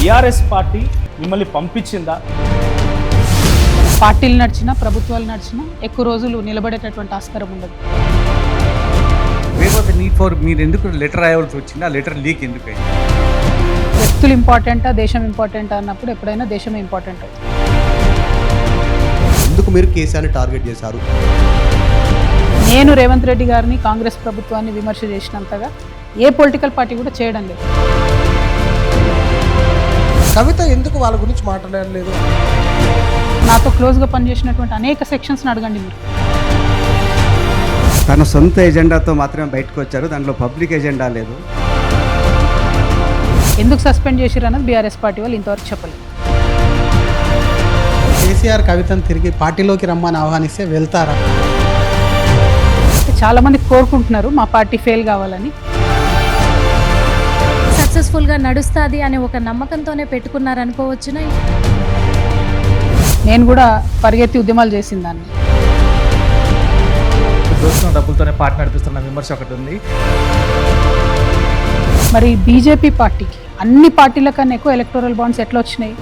TRS party మిమ్మల్ని పంపించిందా? పార్టీలు నడిచినా ప్రభుత్వాలు నడిచినా ఎక్కువ రోజులు నిలబడేటటువంటి ఆస్కారం ఉండదు. Where was the need for మీరు ఎందుకు లెటర్ రాయవలసి వచ్చింది? ఆ లెటర్ లీక్ ఎందుకు అయింది? వ్యక్తులు ఇంపార్టెంటా దేశం ఇంపార్టెంటా అన్నప్పుడు ఎప్పుడైనా దేశమే ఇంపార్టెంట్ అవుతుంది. ఎందుకు మీరు కేసీఆర్ని టార్గెట్ చేశారు? నేను రేవంత్ రెడ్డి గారిని కాంగ్రెస్ ప్రభుత్వాన్ని విమర్శ చేసినంతగా ఏ పొలిటికల్ పార్టీ కూడా చేయడం లేదు. కవిత ఎందుకు వాళ్ళ గురించి మాట్లాడలేదు? నాతో క్లోజ్గా పనిచేసినటువంటి అనేక సెక్షన్స్ని అడగండి మీరు. తన సొంత ఎజెండాతో మాత్రమే బయటకు వచ్చారు, దాంట్లో పబ్లిక్ ఎజెండా లేదు. ఎందుకు సస్పెండ్ చేసిరు అన్నది బీఆర్ఎస్ పార్టీ వాళ్ళు ఇంతవరకు చెప్పలేదు. కేసీఆర్ కవితను తిరిగి పార్టీలోకి రమ్మని ఆహ్వానిస్తే వెళ్తారా? చాలామంది కోరుకుంటున్నారు మా పార్టీ ఫెయిల్ కావాలని. సక్సెస్ఫుల్గా నడుస్తుంది అనే ఒక నమ్మకంతోనే పెట్టుకున్నారనుకోవచ్చునా? నేను కూడా పరిగెత్తి ఉద్యమాలు చేసిన దాన్ని. దోస్తున్న డబ్బులతోనే పార్టీ నడిపిస్తున్న విమర్శ ఒకటి ఉంది. మరి బీజేపీ పార్టీకి అన్ని పార్టీల కన్నా ఎక్కువ ఎలక్టోరల్ బాండ్స్ ఎట్లా వచ్చినాయి?